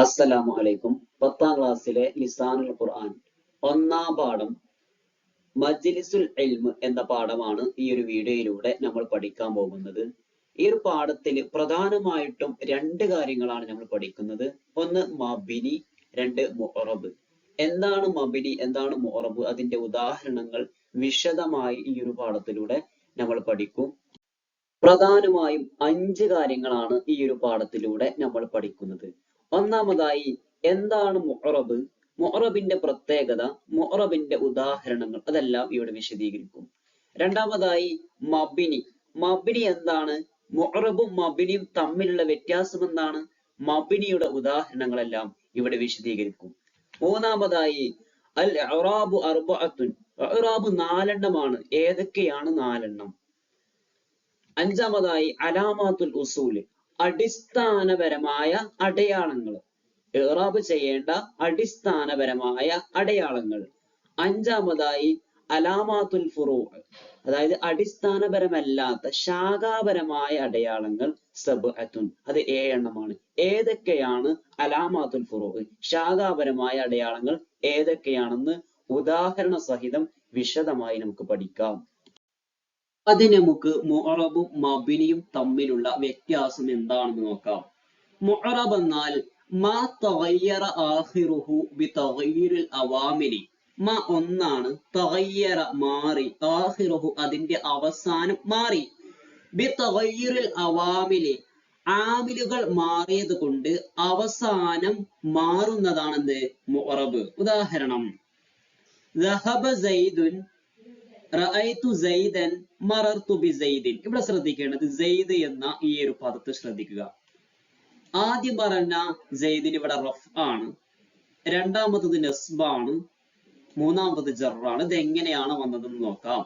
അസ്സലാമു അലൈക്കും. 10ാം ക്ലാസ്സിലെ ലിസാനുൽ ഖുർആൻ ഒന്നാം പാഠം മജ്ലിസുൽ ഇൽമ് എന്ന പാഠമാണ് ഈ ഒരു വീഡിയോയിലൂടെ നമ്മൾ പഠിക്കാൻ പോകുന്നത്. ഈ ഒരു പാഠത്തിൽ പ്രധാനമായിട്ടും രണ്ട് കാര്യങ്ങളാണ് നമ്മൾ പഠിക്കുന്നത്. ഒന്ന് മബിനി, രണ്ട് മുഅറബ്. എന്താണ് മബിനി, എന്താണ് മുഅറബ്, അതിന്റെ ഉദാഹരണങ്ങൾ വിശദമായി ഈ ഒരു പാഠത്തിലൂടെ നമ്മൾ പഠിക്കും. പ്രധാനമായും 5 കാര്യങ്ങളാണ് ഈ ഒരു പാഠത്തിലൂടെ നമ്മൾ പഠിക്കുന്നത്. ഒന്നാമതായി എന്താണ് മുഅറബ്, മുഅറബിന്റെ പ്രത്യേകത, മുഅറബിന്റെ ഉദാഹരണങ്ങൾ, അതെല്ലാം ഇവിടെ വിശദീകരിക്കും. രണ്ടാമതായി മബിനി, മബിനി എന്താണ്, മുഅറബും മബിനിയും തമ്മിലുള്ള വ്യത്യാസം എന്താണ്, മബിനിയുടെ ഉദാഹരണങ്ങളെല്ലാം ഇവിടെ വിശദീകരിക്കും. മൂന്നാമതായി അൽ ഇഅ്റാബു അർബഅത്തുൻ, ഇഅ്റാബ് 4 എണ്ണമാണ്. ഏതൊക്കെയാണ് 4 എണ്ണം? അഞ്ചാമതായി അലാമാത്തുൽ ഉസൂല്, അടിസ്ഥാനപരമായ അടയാളങ്ങൾ, ഇഅ്റാബ് ചെയ്യേണ്ട അടിസ്ഥാനപരമായ അടയാളങ്ങൾ. അഞ്ചാമതായി അലാമാത്തുൽ ഫുറൂഅ്, അതായത് അടിസ്ഥാനപരമല്ലാത്ത ശാഖാപരമായ അടയാളങ്ങൾ. സബ്അത്തുൻ, അത് 7 എണ്ണമാണ്. ഏതൊക്കെയാണ് അലാമാത്തുൽ ഫുറൂഅ്, ശാഖാപരമായ അടയാളങ്ങൾ ഏതൊക്കെയാണെന്ന് ഉദാഹരണ സഹിതം വിശദമായി നമുക്ക് പഠിക്കാം. അതിന് നമുക്ക് മുഅറബും മബിനിയും തമ്മിലുള്ള വ്യത്യാസം എന്താണെന്ന് നോക്കാം. മുഅറബ് എന്നാൽ മാ തഗയ്യറ ആഖിറുഹു ബിതഗയ്യിരിൽ അവാമിലി, മാ ഒന്നാണ്, തഗയ്യറ മാറി, ആഖിറുഹു അതിന്റെ അവസാനം മാറി, ബിതഗയ്യിരിൽ അവാമിലി ആമിലുകൾ മാറിയത് കൊണ്ട് അവസാനം മാറുന്നതാണെന്ത്, മുഅറബ്. ഉദാഹരണം ദഹബ സൈദുൻ റഅയ്തു സൈദൻ മറർതു ബിസൈദിൻ. ഇവിടെ ശ്രദ്ധിക്കേണ്ടത് സെയ്ദ് എന്ന ഈ ഒരു പദത്തെ ശ്രദ്ധിക്കുക. ആദ്യം പറഞ്ഞ സെയ്ദിന് ഇവിടെ റഫ് ആണ്, രണ്ടാമത്തത് നസ്ബാണ്, മൂന്നാമത്തത് ജറാണ്. ഇത് എങ്ങനെയാണ് വന്നതെന്ന് നോക്കാം.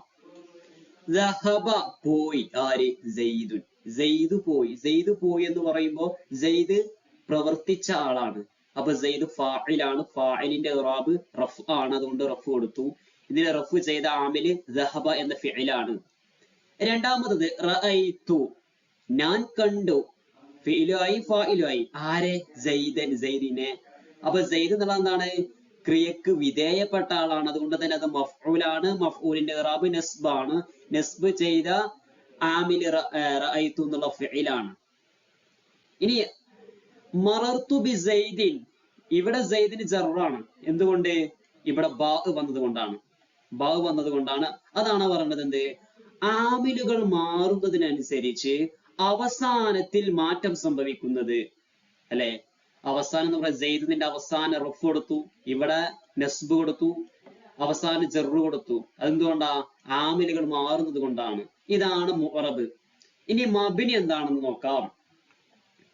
ദഹബ പോയി, ആര്, സെയ്ദുൻ, സെയ്ദ് പോയി. സെയ്ദ് പോയി എന്ന് പറയുമ്പോൾ സെയ്ദ് പ്രവർത്തിച്ച ആളാണ്. അപ്പൊ സെയ്ദ് ഫാഇലാണ്, ഫാഇലിന്റെ ഇറാബ് റഫ് ആണ്, അതുകൊണ്ട് റഫ് കൊടുത്തു. ഇതിനെ റഫ് ചെയ്ത ആമില് ദഹബ എന്ന ഫിഇലാണ്. രണ്ടാമത്തത് റഅയ്തു, ഞാൻ കണ്ടു, ഫിഇലുമായി ഫാഇലുമായി. ആരെ, സെയ്ദൻ, സെയ്ദിനെ. അപ്പൊ സെയ്ദ് എന്നുള്ള എന്താണ്, ക്രിയക്ക് വിധേയപ്പെട്ട ആളാണ്, അതുകൊണ്ട് തന്നെ അത് മഫ്ഊലാണ്. മഫ്ഊലിന്റെ ഇറാബ് നസ്ബാണ്. നസ്ബ് ചെയ്ത ആമില് റഅയ്തു എന്നുള്ള ഫിഇലാണ്. ഇനി മറർതു ബി സെയ്ദിൻ, ഇവിടെ സെയ്ദിന് ജറാണ്. എന്തുകൊണ്ട്? ഇവിടെ ബാ വന്നത് കൊണ്ടാണ്, ബാ വന്നത് കൊണ്ടാണ്. അതാണ് പറയുന്നത് എന്ത്, ആമിലുകൾ മാറുന്നതിനനുസരിച്ച് അവസാനത്തിൽ മാറ്റം സംഭവിക്കുന്നത്, അല്ലെ. അവസാനം എന്ന് പറയുന്നത് സെയ്ദിന്റെ അവസാനം റഫ് കൊടുത്തു, ഇവിടെ നസ്ബ് കൊടുത്തു, അവസാനം ജറ് കൊടുത്തു. അതെന്തുകൊണ്ടാ? ആമിലുകൾ മാറുന്നത് കൊണ്ടാണ്. ഇതാണ് മുഅറബ്. ഇനി മബിനി എന്താണെന്ന് നോക്കാം.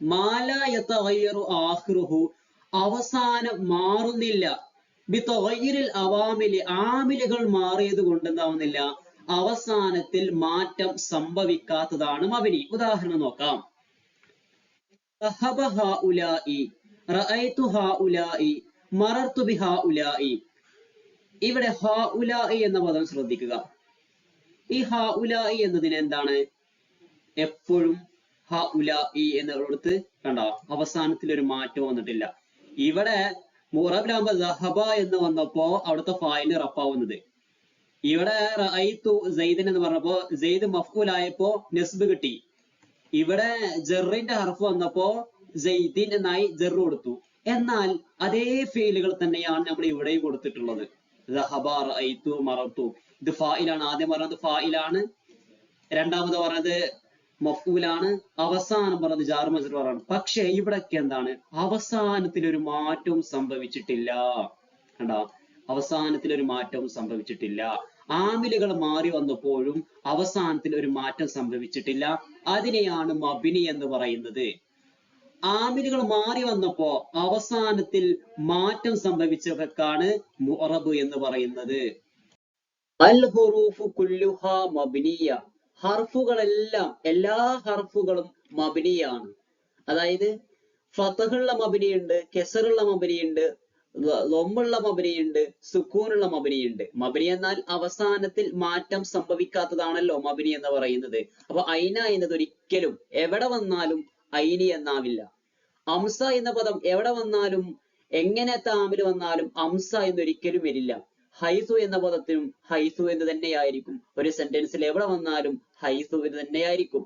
മാല യതഗയ്യറു ആഖിറുഹു, അവസാനം മാറുന്നില്ല, ബിതഗയ്യിരിൽ അവാമിലി ആമിലുകൾ മാറിയത് കൊണ്ട് എന്താവുന്നില്ല, അവസാനത്തിൽ മാറ്റം സംഭവിക്കാത്തതാണ് മബിനി. ഉദാഹരണം നോക്കാം. ദഹബ ഹഉലാഇ റഅയ്തു ഹഉലാഇ മറർതു ബിഹഉലാഇ. ഇവിടെ ഹഉലാഇ എന്ന പദം ശ്രദ്ധിക്കുക. ഈ ഹഉലാഇ എന്നതിന് എന്താണ്, എപ്പോഴും ഹഉലാഇ എന്നുള്ളടത്ത് കണ്ടോ, അവസാനത്തിൽ ഒരു മാറ്റം വന്നിട്ടില്ല. ഇവിടെ മുഅറബിലാകുമ്പോ ദഹബ എന്ന് വന്നപ്പോ അവിടുത്തെ ഫായില് റഫാവുന്നത്. ഇവിടെ റഅയ്തു സെയ്ദൻ എന്ന് പറഞ്ഞപ്പോ സെയ്ദ് മഫ്ഊലായപ്പോ നസ്ബ് കിട്ടി. ഇവിടെ ജറിന്റെ ഹർഫ് വന്നപ്പോ സെയ്ദിൻ എന്നായി ജറ് കൊടുത്തു. എന്നാൽ അതേ ഫീലുകൾ തന്നെയാണ് നമ്മൾ ഇവിടെയും കൊടുത്തിട്ടുള്ളത്. ദഹബ, റഅയ്തു, മറർതു. ഇത് ഫായിലാണ്. ആദ്യം പറഞ്ഞത് ഫായിലാണ്, രണ്ടാമത് പറഞ്ഞത് മഫ്ഊലാണ്, അവസാനം പറഞ്ഞത് ജാർ മജ്റൂറാണ്. പക്ഷെ ഇവിടൊക്കെ എന്താണ്, അവസാനത്തിൽ ഒരു മാറ്റവും സംഭവിച്ചിട്ടില്ല. കണ്ടോ, അവസാനത്തിൽ ഒരു മാറ്റവും സംഭവിച്ചിട്ടില്ല. ആമിലുകൾ മാറി വന്നപ്പോഴും അവസാനത്തിൽ ഒരു മാറ്റം സംഭവിച്ചിട്ടില്ല. അതിനെയാണ് മബിനി എന്ന് പറയുന്നത്. ആമിലുകൾ മാറി വന്നപ്പോ അവസാനത്തിൽ മാറ്റം സംഭവിച്ചവർക്കാണ് മുഅറബ് എന്ന് പറയുന്നത്. അൽ ഹുറൂഫു കുല്ലുഹാ മബ്നിയ, ഹർഫുകളെല്ലാം, എല്ലാ ഹർഫുകളും മബ്നിയാണ്. അതായത് ഫതഹുള്ള മബ്നിയുണ്ട്, കെസറുള്ള മബ്നിയുണ്ട്, ലൊമ്മുള്ള മബ്നിയുണ്ട്, സുക്കൂനുള്ള മബ്നിയുണ്ട്. മബ്നി എന്നാൽ അവസാനത്തിൽ മാറ്റം സംഭവിക്കാത്തതാണല്ലോ മബ്നി എന്ന് പറയുന്നത്. അപ്പൊ ഐന എന്നത് ഒരിക്കലും എവിടെ വന്നാലും ഐനി എന്നാവില്ല. അംസ എന്ന പദം എവിടെ വന്നാലും എങ്ങനെ താമിൽ വന്നാലും അംസ എന്നൊരിക്കലും വരില്ല. ഹൈസു എന്ന പദത്തിനും ഹൈസു എന്ന് തന്നെയായിരിക്കും. ഒരു സെന്റൻസിൽ എവിടെ വന്നാലും ഹൈസു എന്ന് തന്നെയായിരിക്കും.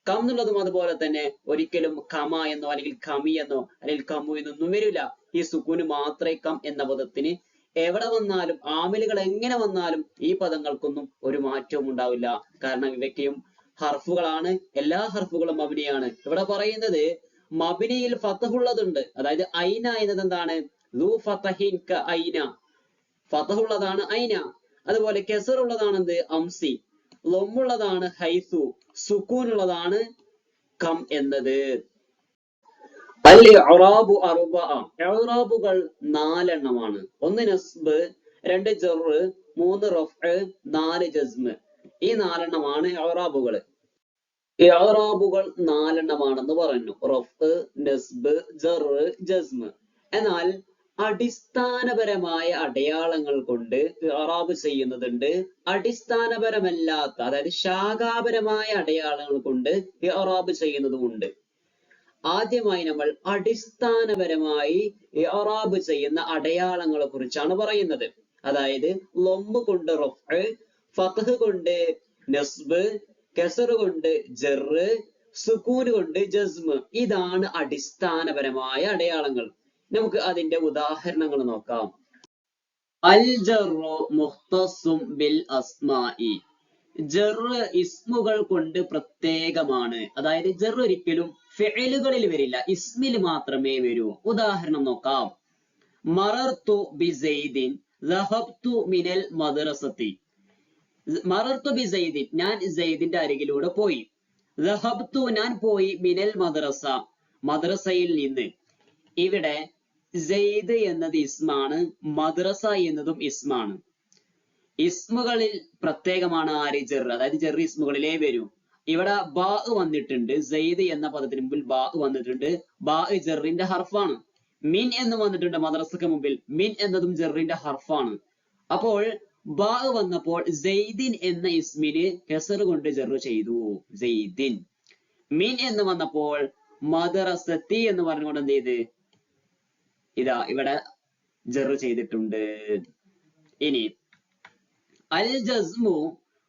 കം എന്നുള്ളതും അതുപോലെ തന്നെ ഒരിക്കലും കമ എന്നോ അല്ലെങ്കിൽ കമി എന്നോ അല്ലെങ്കിൽ കമു എന്നൊന്നും വരില്ല. ഈ സുക്കൂന് മാത്രമേ കം എന്ന പദത്തിന് എവിടെ വന്നാലും ആമിലുകൾ എങ്ങനെ വന്നാലും ഈ പദങ്ങൾക്കൊന്നും ഒരു മാറ്റവും ഉണ്ടാവില്ല. കാരണം ഇവയ്ക്കും ഹർഫുകളാണ്. എല്ലാ ഹർഫുകളും മബ്നിയാണ്. ഇവിടെ പറയുന്നത് മബ്നിയിൽ ഫതഹുള്ളതുണ്ട്. അതായത് ഐന എന്നത് എന്താണ്? ലു ഫതഹിൻ ക ഐന, ഫതഹുള്ളതാണ് ഐന. അതുപോലെ കെസറുള്ളതാണ് എന്ത്? അംസി. ലൊമ്മുള്ളതാണ് ഹൈസു. സുക്കൂനുള്ളതാണ് കം എന്നത്. അൽ ഇഅ്റാബു അർബഅ, ഇഅ്റാബുകൾ 4 എണ്ണമാണ്. 1 നസ്ബ്, 2 ജറ്, 3 റഫ്അ്, 4 ജസ്മ്. ഈ 4 എണ്ണമാണ് ഇഅ്റാബുകൾ. ഇഅ്റാബുകൾ 4 എണ്ണമാണെന്ന് പറഞ്ഞു. റഫ്അ്, നസ്ബ്, ജറ്, ജസ്മ്. എന്നാൽ അടിസ്ഥാനപരമായ അടയാളങ്ങൾ കൊണ്ട് ഇഅ്റാബ് ചെയ്യുന്നതുണ്ട്. അടിസ്ഥാനപരമല്ലാത്ത, അതായത് ശാഖാപരമായ അടയാളങ്ങൾ കൊണ്ട് ഇഅ്റാബ് ചെയ്യുന്നതുമുണ്ട്. ആദ്യമായി നമ്മൾ അടിസ്ഥാനപരമായി ഇഅ്റാബ് ചെയ്യുന്ന അടയാളങ്ങളെ കുറിച്ചാണ് പറയുന്നത്. അതായത് ലൊമ്മ് കൊണ്ട് റഫ്അ്, ഫത്ഹ് കൊണ്ട് നസ്ബ്, കസർ കൊണ്ട് ജറ്, സുക്കൂൻ കൊണ്ട് ജസ്മ്. ഇതാണ് അടിസ്ഥാനപരമായ അടയാളങ്ങൾ. നമുക്ക് അതിന്റെ ഉദാഹരണങ്ങൾ നോക്കാം. അൽ ജറു മുഖ്തസും ബിൽ അസ്മാഇ. ജറ് ഇസ്മുകൾ കൊണ്ട് പ്രത്യേകമാണ്. അതായത് ജറ് ഒരിക്കലും ഫിഅലുകളിൽ വരില്ല, ഇസ്മിൽ മാത്രമേ വരൂ. ഉദാഹരണം നോക്കാം. മറർത്തു ബി സൈദിൻ ദഹബ്തു മിനൽ മദ്റസതി. മറർത്തു ബി സൈദിൻ, ഞാൻ സൈദിന്റെ അരികിലൂടെ പോയി. ദഹബ്തു, ഞാൻ പോയി. മിനൽ മദ്റസ, മദ്രസയിൽ നിന്ന്. ഇവിടെ സൈദ് എന്നത് ഇസ്മാണ്, മദ്രസ എന്നതും ഇസ്മാണ്. ഇസ്മുകളിൽ പ്രത്യേകമാണ് ആര്? ജർ. അതായത് ജർ ഇസ്മുകളിലേ വരൂ. ഇവിടെ ബാ വന്നിട്ടുണ്ട്. സൈദ് എന്ന പദത്തിന് മുമ്പിൽ ബാ വന്നിട്ടുണ്ട്. ബാ ജറിന്റെ ഹർഫാണ്. മിൻ എന്ന് വന്നിട്ടുണ്ട് മദ്രസക്ക് മുമ്പിൽ. മിൻ എന്നതും ജറിന്റെ ഹർഫാണ്. അപ്പോൾ ബാ വന്നപ്പോൾ സൈദിൻ എന്ന ഇസ്മിന് കസർ കൊണ്ട് ജർ ചെയ്തു, സൈദിൻ. മിൻ എന്ന് വന്നപ്പോൾ മദ്റസത്തി എന്ന് പറഞ്ഞുകൊണ്ട് എന്ത് ചെയ്ത്? ഇതാ ഇവിടെ ജർ ചെയ്തിട്ടുണ്ട്. ഇനി അൽ ജസ്മു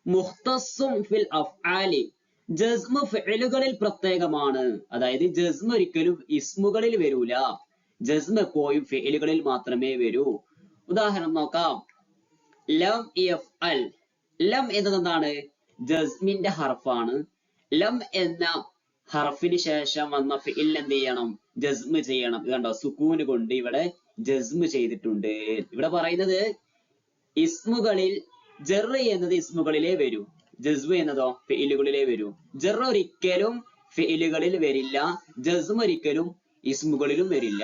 മുഖ്തസും ഫിൽ അഫ്ആലി. ജസ്മ് ഫിഅലുകളിൽ പ്രത്യേകമാണ്. അതായത് ജസ്മ് ഒരിക്കലും ഇസ്മുകളിൽ വരൂല. ജസ്മ് എപ്പോഴും ഫിഅലുകളിൽ മാത്രമേ വരൂ. ഉദാഹരണം നോക്കാം. ലം യഫ്അൽ. ലം എന്നത് എന്താണ്? ജസ്മിന്റെ ഹർഫാണ്. ലം എന്ന ഹർഫിന് ശേഷം വന്ന ഫിഇൽ എന്ത് ചെയ്യണം? ജസ്മ് ചെയ്യണം. ഇത് കണ്ടോ, സുക്കൂന് കൊണ്ട് ഇവിടെ ജസ്മ് ചെയ്തിട്ടുണ്ട്. ഇവിടെ പറയുന്നത് ഇസ്മുകളിൽ ജർ എന്നത് ഇസ്മുകളിലേ വരൂ, ജസ്മ് എന്നതോ ഫിഇലുകളിലേ വരൂ. ജർ ഒരിക്കലും ഫിഇലുകളിൽ വരില്ല, ജസ്മ് ഒരിക്കലും ഇസ്മുകളിലും വരില്ല.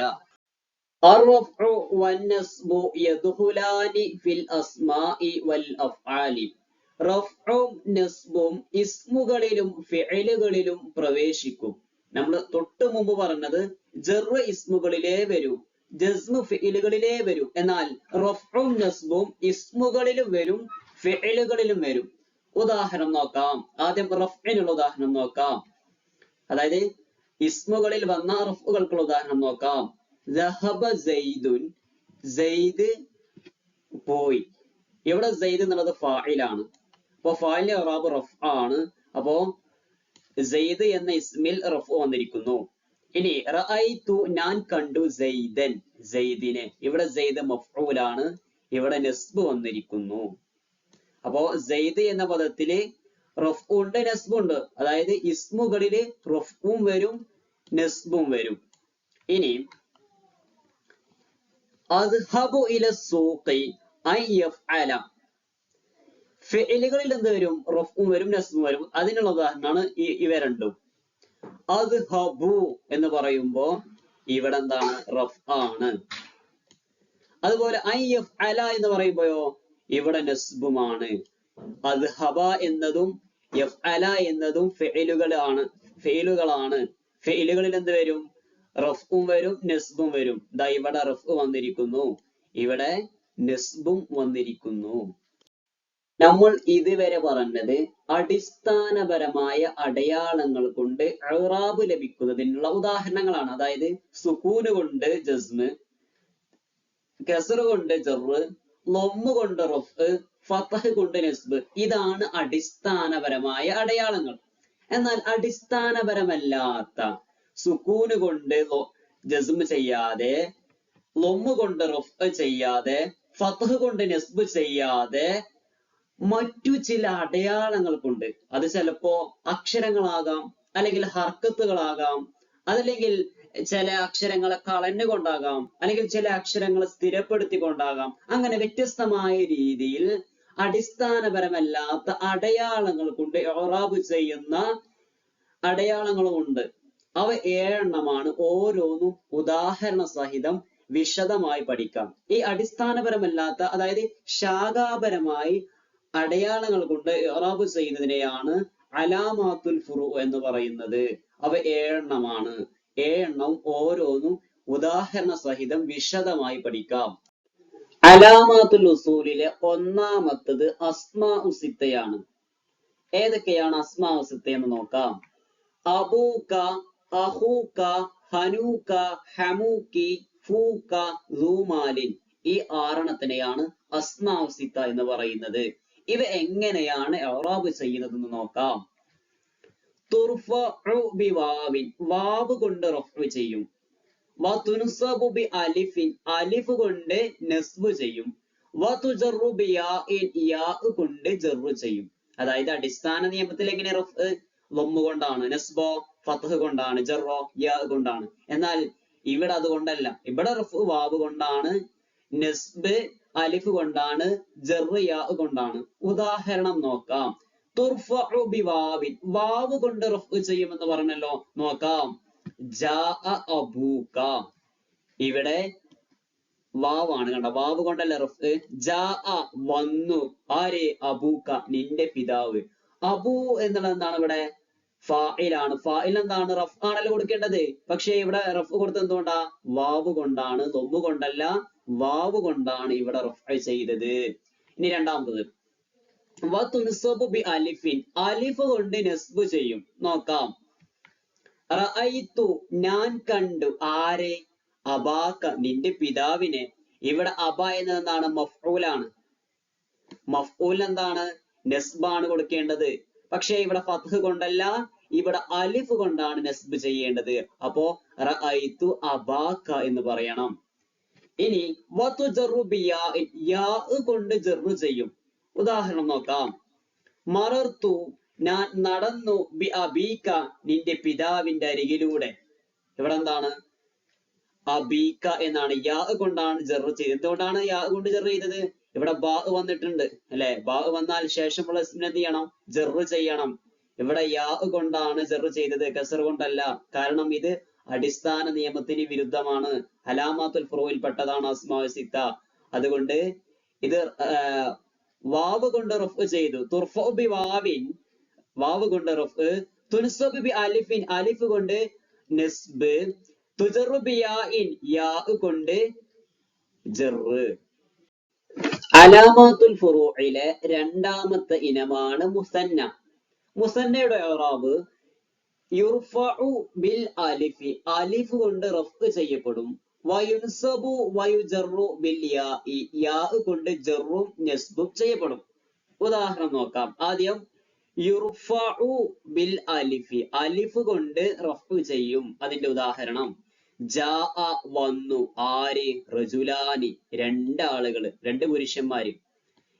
അർറഫ്ഉ വന്നസ്ബു യദ്ഖുലാനി ഫിൽ അസ്മാഇ വൽ അഫ്ആലി. റഫ്ഉം നസ്ബും ഇസ്മുകളിലും ഫിഇലുകളിലും പ്രവേശിക്കും. നമ്മൾ തൊട്ട് മുമ്പ് പറഞ്ഞത് ജർ ഇസ്മുകളിലേ വരൂ, ജസ്മ് ഫിഇലുകളിലേ വരൂ. എന്നാൽ റഫ്ഉം നസ്ബും ഇസ്മുകളിലും വരും, ഫിഇലുകളിലും വരും. ഉദാഹരണം നോക്കാം. ആദ്യം റഫ്ഇനുള്ള ഉദാഹരണം നോക്കാം. അതായത് ഇസ്മുകളിൽ വന്ന റഫ്ഉകൾക്കുള്ള ഉദാഹരണം നോക്കാം. ദഹബ സൈദുൻ, സൈദ് പോയി. ഇവിടെ സൈദ് എന്നുള്ളത് ഫാഇലാണ്. അപ്പൊ ഫാഇലിന്റെ ഇഅ്റാബ് റഫ് ആണ്. അപ്പോ സൈദ് എന്ന ഇസ്മിൽ റഫ് വന്നിരിക്കുന്നു. ഇനി റഅയ്തു, ഞാൻ കണ്ടു. സൈദൻ, സൈദിനെ. ഇവിടെ സൈദ് മഫ്ഊലാണ്, ഇവിടെ നസ്ബ് വന്നിരിക്കുന്നു. അപ്പോ സൈദ് എന്ന പദത്തില് റഫ്ഉ ഉണ്ട്, നസ്ബ് ഉണ്ട്. അതായത് ഇസ്മുകളില് റഫ്ഉം വരും, നസ്ബും വരും. ഇനി അദ്ഹബു ഇല സൂഖി അൻ യഫ്അല. ഫിഇലുകളിൽ എന്ത് വരും? റഫ്ഉം വരും, നസ്ബും വരും. അതിനുള്ള ഉദാഹരണമാണ് ഇവ രണ്ടും. അദ്ഹബു എന്ന് പറയുമ്പോ ഇവിടെ എന്താണ്? റഫ് ആണ്. അതുപോലെ അൻ യഫ്അല എന്ന് പറയുമ്പോഴോ ഇവിടെ നസ്ബുമാണ്. അദ്ഹബ എന്നതും യഫ്അല എന്നതും ഫിഇലുകളാണ്. ഫിഇലുകളിൽ എന്ത് വരും? റഫ്ഉം വരും, നസ്ബും വരും. ദാ ഇവിടെ റഫ് വന്നിരിക്കുന്നു, ഇവിടെ നസ്ബും വന്നിരിക്കുന്നു. നമ്മൾ ഇതുവരെ പറഞ്ഞത് അടിസ്ഥാനപരമായ അടയാളങ്ങൾ കൊണ്ട് ഇഅ്റാബ് ലഭിക്കുന്നതിനുള്ള ഉദാഹരണങ്ങളാണ്. അതായത് സുക്കൂന് കൊണ്ട് ജസ്മ്, കസ്റ് കൊണ്ട് ജർറ്, ലൊമ്മ് കൊണ്ട് റഫ്അ്, ഫത്ഹ് കൊണ്ട് നസ്ബ്. ഇതാണ് അടിസ്ഥാനപരമായ അടയാളങ്ങൾ. എന്നാൽ അടിസ്ഥാനപരമല്ലാത്ത സുക്കൂന് കൊണ്ട് ജസ്മ് ചെയ്യാതെ, ലൊമ്മ് കൊണ്ട് റഫ്അ് ചെയ്യാതെ, ഫത്ഹ് കൊണ്ട് നസ്ബ് ചെയ്യാതെ മറ്റു ചില അടയാളങ്ങൾ കൊണ്ട്, അത് ചിലപ്പോ അക്ഷരങ്ങളാകാം, അല്ലെങ്കിൽ ഹർക്കത്തുകളാകാം, അതല്ലെങ്കിൽ ചില അക്ഷരങ്ങളെ കളഞ്ഞുകൊണ്ടാകാം, അല്ലെങ്കിൽ ചില അക്ഷരങ്ങളെ സ്ഥിരപ്പെടുത്തിക്കൊണ്ടാകാം. അങ്ങനെ വ്യത്യസ്തമായ രീതിയിൽ അടിസ്ഥാനപരമല്ലാത്ത അടയാളങ്ങൾ കൊണ്ട് ഇഅ്റാബ് ചെയ്യുന്ന അടയാളങ്ങളുമുണ്ട്. അവ 7 എണ്ണമാണ്. ഓരോന്നും ഉദാഹരണ സഹിതം വിശദമായി പഠിക്കാം. ഈ അടിസ്ഥാനപരമല്ലാത്ത, അതായത് ശാഖാപരമായി അടയാളങ്ങൾ കൊണ്ട് ഇഅ്റാബ് ചെയ്യുന്നതിനെയാണ് അലാമാത്തുൽ ഫുറൂ എന്ന് പറയുന്നത്. അവ 7 എണ്ണമാണ്. 7 എണ്ണം ഓരോന്നും ഉദാഹരണ സഹിതം വിശദമായി പഠിക്കാം. അലാമാത്തുൽ ഉസൂലിലെ ഒന്നാമത്തത് അസ്മാഉ സിത്തയാണ്. ഏതൊക്കെയാണ് അസ്മാഉ സിത്ത എന്ന് നോക്കാം. അബൂക, അഹൂക, ഹനൂക, ഹമൂക്കി, ഫൂക, സൂമാലിൻ. ഈ 6 എണ്ണത്തിനെയാണ് അസ്മാഉ സിത്ത എന്ന് പറയുന്നത്. ഇവ എങ്ങനെയാണ് ഇഅ്റാബ് ചെയ്യുന്നത് എന്ന് നോക്കാം. തുർഫഉ ബിവാവിൻ, വാവ് കൊണ്ട് റഫ്ഉ ചെയ്യും. വതുൻസബു ബി അലിഫിൻ, അലിഫ് കൊണ്ട് നസ്ബ് ചെയ്യും. വതുജറു ബിയാഇൻ, യാ കൊണ്ട് ജർറ് ചെയ്യും. അതായത് അടിസ്ഥാന നിയമത്തിൽ എങ്ങനെ റഫ്ഉ ലൊമ്മ് കൊണ്ടാണ്, നസ്ബോ ഫത്ഹ് കൊണ്ടാണ്, ജർറോ യാ കൊണ്ടാണ്. എന്നാൽ ഇവിടെ അതുകൊണ്ടല്ല. ഇവിടെ റഫ്ഉ വാവ് കൊണ്ടാണ്, നസ്ബ് അലിഫ് കൊണ്ടാണ്, ജർറ് യാ കൊണ്ടാണ്. ഉദാഹരണം നോക്കാം. തുർഫഉ ബിവാവിൻ, വാവ് കൊണ്ട് റഫ്ഉ ചെയ്യുമെന്ന് പറഞ്ഞല്ലോ. നോക്കാം. ജാഅ അബൂക, ഇവിടെ വാവാണ്, കണ്ട, വാവ് കൊണ്ടല്ല റഫ്ഉ. ജാഅ വന്നു, ആര്? അബൂക, നിന്റെ പിതാവ്. അബൂ എന്നുള്ളത് എന്താണ്? ഇവിടെ ഫാഇലാണ്. ഫാഇൽ എന്താണ്? റഫ് ആണല്ലോ കൊടുക്കേണ്ടത്. പക്ഷെ ഇവിടെ റഫ് കൊടുത്തത് എന്തുകൊണ്ടാ? വാവ് കൊണ്ടാണ്, ലൊമ്മ് കൊണ്ടല്ല. വാവ് കൊണ്ടാണ് ഇവിടെ റഫ് ചെയ്തത്. ഇനി രണ്ടാമത്തത് വതുൻസബു ബി അലിഫിൻ, അലിഫ് കൊണ്ട് നസ്ബ് ചെയ്യും. നോക്കാം. റഅയ്തു, ഞാൻ കണ്ടു. ആരെ? അബാക, നിന്റെ പിതാവിനെ. ഇവിടെ അബ എന്നത് എന്താണ്? മഫ്ഊലാണ്. മഫ്ഊൽ എന്താണ്? നസ്ബാണ് കൊടുക്കേണ്ടത്. പക്ഷേ ഇവിടെ ഫത്ഹ് കൊണ്ടല്ല, ഇവിടെ അലിഫ് കൊണ്ടാണ് നസ്ബ് ചെയ്യേണ്ടത്. അപ്പോ റഅയ്തു അബാക എന്ന് പറയണം. ഇനി വതുജറു ബിയാഇൻ, യാ കൊണ്ട് ജർറ് ചെയ്യും. ഉദാഹരണം നോക്കാം. മറർത്തു, ഞാൻ നടന്നു. ബി അബീക, നിന്റെ പിതാവിന്റെ അരികിലൂടെ. ഇവിടെ എന്താണ്? അബീക എന്നാണ്. യാ കൊണ്ടാണ് ജർറ് ചെയ്തത്. എന്തുകൊണ്ടാണ് യാ കൊണ്ട് ജർറ് ചെയ്തത്? ഇവിടെ ബാ വന്നിട്ടുണ്ട് അല്ലെ? ബാ വന്നാൽ ശേഷമുള്ള ഇസ്മിനെ എന്ത് ചെയ്യണം? ജർറ് ചെയ്യണം. ഇവിടെ യാ കൊണ്ടാണ് ജർറ് ചെയ്തത്, കസർ കൊണ്ടല്ല. കാരണം ഇത് അടിസ്ഥാന നിയമത്തിന് വിരുദ്ധമാണ്. അലാമാത്തുൽ ഫുറൂഇൽ പെട്ടതാണ് അസ്മാഉ സിത്ത. അതുകൊണ്ട് ഇത് വാവ് കൊണ്ട് റഫ് ചെയ്തു. തുർഫഉ ബി വാവിൻ, വാവ് കൊണ്ട് റഫ്. തുൻസബു ബി അലിഫിൻ, അലിഫ് കൊണ്ട് നസ്ബ്. തുജറു ബി യാഇൻ, യാ കൊണ്ട് ജർറ്. അലാമാത്തുൽ ഫുറൂഇലെ രണ്ടാമത്തെ ഇനമാണ് മുസന്ന. മുസന്നയുടെ ഇഅ്റാബ് യുർഫഉ ബിൽ അലിഫി, അലിഫ് കൊണ്ട് റഫ് ചെയ്യപ്പെടും. വയുൻസബു വയുജറു ബിൽ യാഇ, യാ കൊണ്ട് ജറും നസ്ബും ചെയ്യപ്പെടും. ഉദാഹരണം നോക്കാം. ആദ്യം യുർഫഉ ബിൽ അലിഫി, അലിഫ് കൊണ്ട് റഫ് ചെയ്യും. അതിന്റെ ഉദാഹരണം ജാഅ വന്നു. ആര്? റജുലാനി, രണ്ടാളുകള്, രണ്ട് പുരുഷന്മാര്.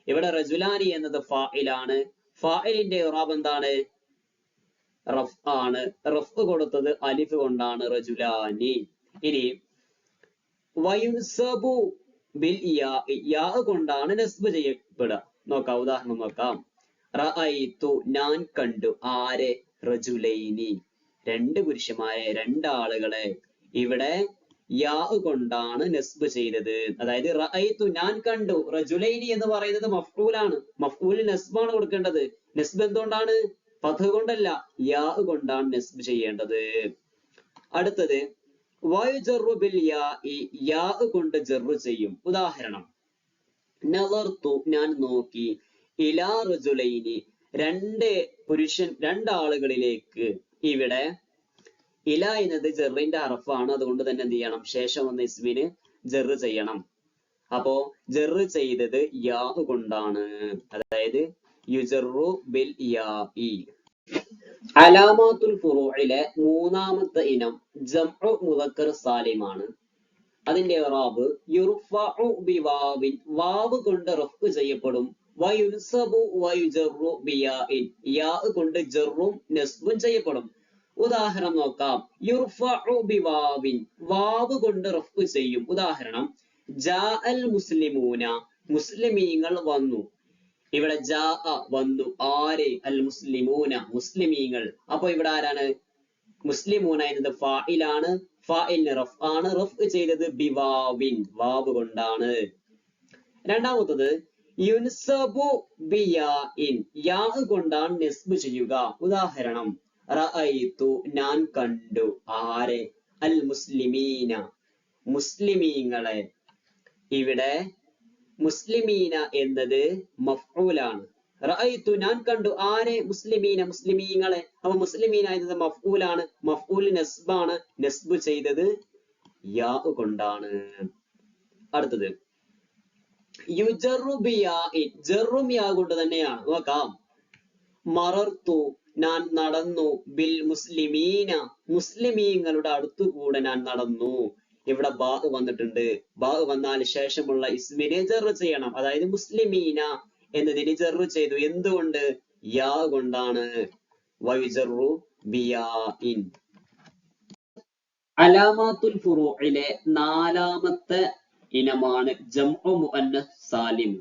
ഇവിടെ റജുലാനി എന്നത് ഫാഇലാണ്. ഫാഇലിന്റെ ഇറാബ് എന്താണ്? റഫ് ആണ്. റഫ് കൊടുത്തത് അലിഫ് കൊണ്ടാണ്, റജുലാനി. ഇനി വയുൻസബു ബിൽ യാ, യാ കൊണ്ടാണ് നസ്ബ് ചെയ്യപ്പെടുക. നോക്കാം, ഉദാഹരണം നോക്കാം. റഅയ്തു, ഞാൻ കണ്ടു. ആരെ? റജുലൈനി, രണ്ട് പുരുഷന്മാരെ, രണ്ടാളുകളെ. ഇവിടെ യാ കൊണ്ടാണ് നസ്ബ് ചെയ്തത്. അതായത് റഅയ്തു, ഞാൻ കണ്ടു. റജുലൈനി എന്ന് പറയുന്നത് മഫ്ഊലാണ്. മഫ്ഊലിന് നസ്ബാണ് കൊടുക്കേണ്ടത്. നസ്ബ് എന്തുകൊണ്ടാണ്? ഫത്ഹ് കൊണ്ടല്ല, യാ കൊണ്ടാണ് നസ്ബ് ചെയ്യേണ്ടത്. അടുത്തത് വയുജറു ബിൽ യാഇ, യാ കൊണ്ട് ജർറ് ചെയ്യും. ഉദാഹരണം നളർത്തു, ഞാൻ നോക്കി. ഇലാ റജുലൈനി രണ്ടാളുകളിലേക്ക്. ഇവിടെ ഇല എന്നത് ജെറിന്റെ ഹർഫാണ്, അതുകൊണ്ട് തന്നെ എന്ത് ചെയ്യണം, ശേഷം വന്ന ഇസ്മിന് ജെറ് ചെയ്യണം. അപ്പോ ജെറ് ചെയ്തത് യാ കൊണ്ടാണ്, അതായത് യുജറു ബിൽ യാഇ. അലാമാത്തുൽ ഫുറൂഇലെ മൂന്നാമത്തെ ഇനം ജംഉ മുദക്കർ സാലിമാണ്. അതിന്റെ ഇറാബ് യുർഫഉ ബിവാവിൻ, വാവ് കൊണ്ട് റഫ് ചെയ്യപ്പെടും. വയുൻസബു വയുജറു ബിയാഇൻ, യാ കൊണ്ട് ജറും നസ്ബും ചെയ്യപ്പെടും. ഉദാഹരണം നോക്കാം. യുർഫഉ ബിവാവിൻ, വാവ് കൊണ്ട് റഫ് ചെയ്യും. ഉദാഹരണം ജാഅൽ മുസ്ലിമൂന, മുസ്ലിമീങ്ങൾ വന്നു. ഇവിടെ ജാ വന്നു, ആര്? അൽ മുസ്ലിമൂന, മുസ്ലിമീങ്ങൾ. അപ്പൊ ഇവിടെ ആരാണ്? മുസ്ലിമൂന എന്നത് ഫാഇലാണ്, ഫാഇലിന് റഫ് ആണ്, റഫ് ചെയ്തത് ബിവാവിൻ, വാവ് കൊണ്ടാണ്. രണ്ടാമത്തത് യുൻസബു ബിയാഇൻ, യാ കൊണ്ടാണ് നസ്ബ് ചെയ്യുക. ഉദാഹരണം റഅയ്തു, ഞാൻ കണ്ടു. ആരെ? അൽ മുസ്ലിമീന, മുസ്ലിമീങ്ങളെ. ഇവിടെ മുസ്ലിമീന എന്നത് മഫ്ഊലാണ്. റഅയ്തു, ഞാൻ കണ്ടു. ആരെ? മുസ്ലിമീന, മുസ്ലിമീങ്ങളെ. അപ്പൊ മുസ്ലിമീന എന്നത് മഫ്ഊലാണ്, മഫ്ഊൽ നസ്ബാണ്, നസ്ബ് ചെയ്തത് യാ കൊണ്ടാണ്. അടുത്തത് യുജറു ബിയാഇൻ, ജറും യാ കൊണ്ട് തന്നെയാണ്. നോക്കാം. മറർത്തു, ഞാൻ നടന്നു. ബിൽ മുസ്ലിമീന, മുസ്ലിമീങ്ങളുടെ അടുത്തുകൂടെ ഞാൻ നടന്നു. ഇവിടെ ബാ വന്നിട്ടുണ്ട്. ബാ വന്നാൽ ശേഷമുള്ള ഇസ്മിനെ ജറ് ചെയ്യണം, അതായത് മുസ്ലിമീന എന്നതിന് ജറ് ചെയ്തു. എന്തുകൊണ്ട്? യാ കൊണ്ടാണ്. വയുജറു ബിയാഇൻ. അലാമാത്തുൽ ഫുറൂഇലെ നാലാമത്തെ ഇനമാണ് ജംഉ മുഅന്നസ് സാലിം.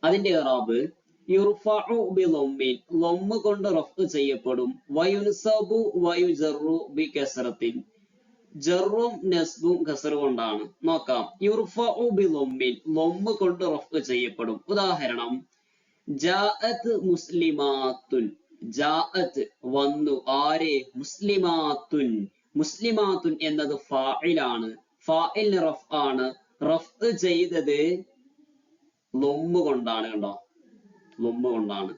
അതിന്റെ ഇറാബ് യുർഫഉ ബിളമ്മിൻ, ലമ്മ് കൊണ്ട് റഫ് ചെയ്യപ്പെടും. വയുൻസബു വയുജറു ബികസ്റത്തിൻ, ജറും നസ്ബും കസർ കൊണ്ടാണ്. നോക്കാം. യുർഫഉ ബിളമ്മിൻ, ലമ്മ് കൊണ്ട് റഫ് ചെയ്യപ്പെടും. ഉദാഹരണം ജാഅത് മുസ്ലിമാത്തുൻ, ജാഅത് വന്നു. ആരെ? മുസ്ലിമാത്തുൻ, മുസ്ലിമാത്തുൻ എന്നത് ഫാഇലാണ്, ഫാഇലിന് റഫ് ആണ്, റഫ് ചെയ്തത് ലമ്മ് കൊണ്ടാണ്. കണ്ടോ, ലമ്മ് കൊണ്ടാണ്.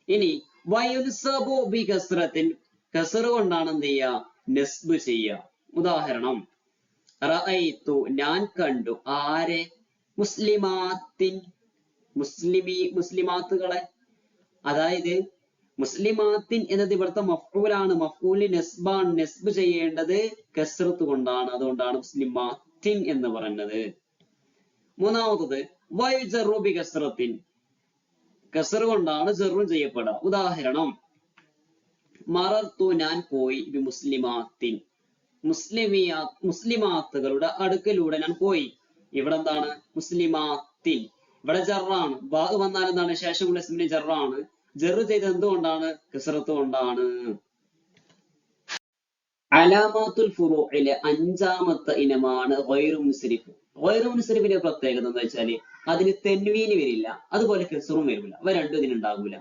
ഇനി വയുൻസബു ബികസ്റത്തിൻ, കസർ കൊണ്ടാണ് എന്ത് ചെയ്യുക? നസ്ബ് ചെയ്യുക. ഉദാഹരണം റഅയ്തു, ഞാൻ കണ്ടു. ആരെ? മുസ്ലിമാത്തിൻ, മുസ്ലിമാത്തുകളെ. അതായത് മുസ്ലിമാത്തിൻ എന്നത് ഇവിടുത്തെ മഫ്ഊലാണ്, മഫ്ഊലി നസ്ബാണ്, നസ്ബ് ചെയ്യേണ്ടത് കസ്റത്ത് കൊണ്ടാണ്, അതുകൊണ്ടാണ് മുസ്ലിമാത്തിൻ എന്ന് പറയുന്നത്. മൂന്നാമത്തത് വയുജറു ബികസ്റത്തിൻ, കസർ കൊണ്ടാണ് ജറും ചെയ്യപ്പെടുക. ഉദാഹരണം മറർത്തു, ഞാൻ പോയി. ബി മുസ്ലിമാത്തിൻ, മുസ്ലിമാത്തുകളുടെ അടുക്കലൂടെ ഞാൻ പോയി. ഇവിടെ എന്താണ്? മുസ്ലിമാത്തിൻ. ഇവിടെ ജറാണ്, ബാ വന്നാൽ എന്താണ്? ശേഷമുള്ള ഇസ്മിന് ജറാണ്. ജറ് ചെയ്തത് എന്തുകൊണ്ടാണ്? കസറത്ത് കൊണ്ടാണ്. അലാമാത്തുൽ ഫുറൂഇലെ അഞ്ചാമത്തെ ഇനമാണ് ഗൈറു മുൻസരിഫ്. ഗൈറു മുൻസരിഫിന്റെ പ്രത്യേകത എന്താ വെച്ചാല് അതിന് തെൻവീന് വരില്ല, അതുപോലെ കസറും വരില്ല. അവ രണ്ടും ഇതിനുണ്ടാകൂല.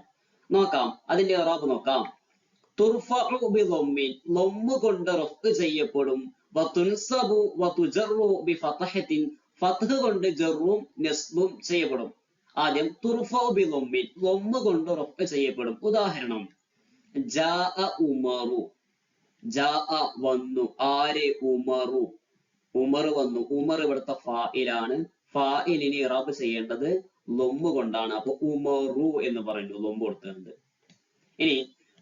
നോക്കാം. അതിന്റെ ഇറാബ് നോക്കാം. തുർഫഉ ബിളമ്മിൻ, ലമ്മ് കൊണ്ട് റഫ് ചെയ്യപ്പെടും. വതുൻസബു വതുജറു ബിഫത്ഹത്തിൻ, ഫത്ഹ് കൊണ്ട് ജറും നസ്ബും ചെയ്യപ്പെടും. ആദ്യം തുർഫഉ ബിളമ്മിൻ, ലമ്മ് കൊണ്ട് റഫ് ചെയ്യപ്പെടും. ഉദാഹരണം ജാഅ ഉമറു, ജാഅ വന്നു. ആരെ? ഉമറു, ഉമർ വന്നു. ഉമർ ഇവിടുത്തെ ഫാഇലാണ്, ഫാഇലിനെ ഇറാബ് ചെയ്യേണ്ടത് ലമ്മ് കൊണ്ടാണ്. അപ്പൊ ഉമറു എന്ന് പറയുന്നു, ലമ്മ് കൊടുത്തിട്ടുണ്ട്. ഇനി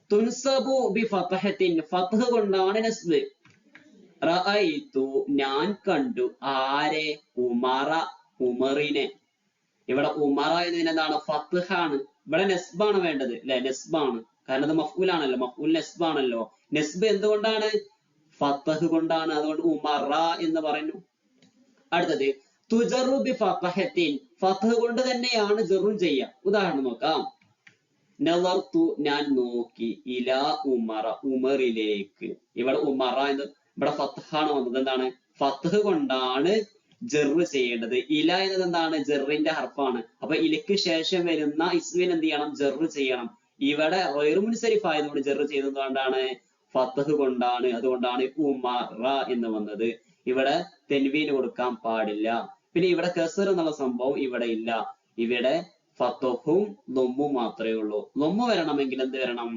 തുൻസബു ബിഫത്ഹത്തിൻ, ഫത്ഹ് കൊണ്ടാണ് നസ്ബ്. റഅയ്തു, ഞാൻ കണ്ടു. ആരെ? ഉമറ, ഉമറിനെ. ഇവിടെ ഉമറ എന്നതിന് എന്താണ്? ഫത്ഹാണ്. ഇവിടെ നസ്ബാണ് വേണ്ടത്, അല്ലെ? നസ്ബാണ്, കാരണം ഇത് മഫ്ഊലാണല്ലോ, മഫ്ഊൽ നസ്ബാണല്ലോ. നസ്ബ് എന്തുകൊണ്ടാണ്? ഫത്ഹ് കൊണ്ടാണ്, അതുകൊണ്ട് ഉമറ എന്ന് പറയുന്നു. അടുത്തത് തുജറു ബിഫത്ഹത്തിൻ, ഫത്ഹ് കൊണ്ട് തന്നെയാണ് ജറും ചെയ്യുക. ഉദാഹരണം നോക്കാം. നളർത്തു, ഞാൻ നോക്കി. ഇലാ ഉമറ, ഉമറിലേക്ക്. ഇവിടെ ഉമറ എന്ന് ഇവിടെ ഫത്ഹാണ് വന്നത്. എന്താണ്? ഫത്ഹ് കൊണ്ടാണ് ജറ് ചെയ്യേണ്ടത്. ഇല എന്നത് എന്താണ്? ജറിന്റെ ഹർഫാണ്. അപ്പൊ ഇലക്ക് ശേഷം വരുന്ന ഇസ്മിന് എന്ത് ചെയ്യണം? ജറ് ചെയ്യണം. ഇവിടെ ഗൈറു മുൻസരിഫ് ആയതുകൊണ്ട് ജറ് ചെയ്തത് കൊണ്ടാണ്? ഫത്ഹ് കൊണ്ടാണ്, അതുകൊണ്ടാണ് ഉമറ എന്ന് വന്നത്. ഇവിടെ തെൻവീന് കൊടുക്കാൻ പാടില്ല. പിന്നെ ഇവിടെ കസർ എന്നുള്ള സംഭവം ഇവിടെ ഇല്ല. ഇവിടെ ഫത്ഹും ദമ്മും മാത്രമേ ഉള്ളൂ. ദമ്മ് വരണമെങ്കിൽ എന്ത് വരണം?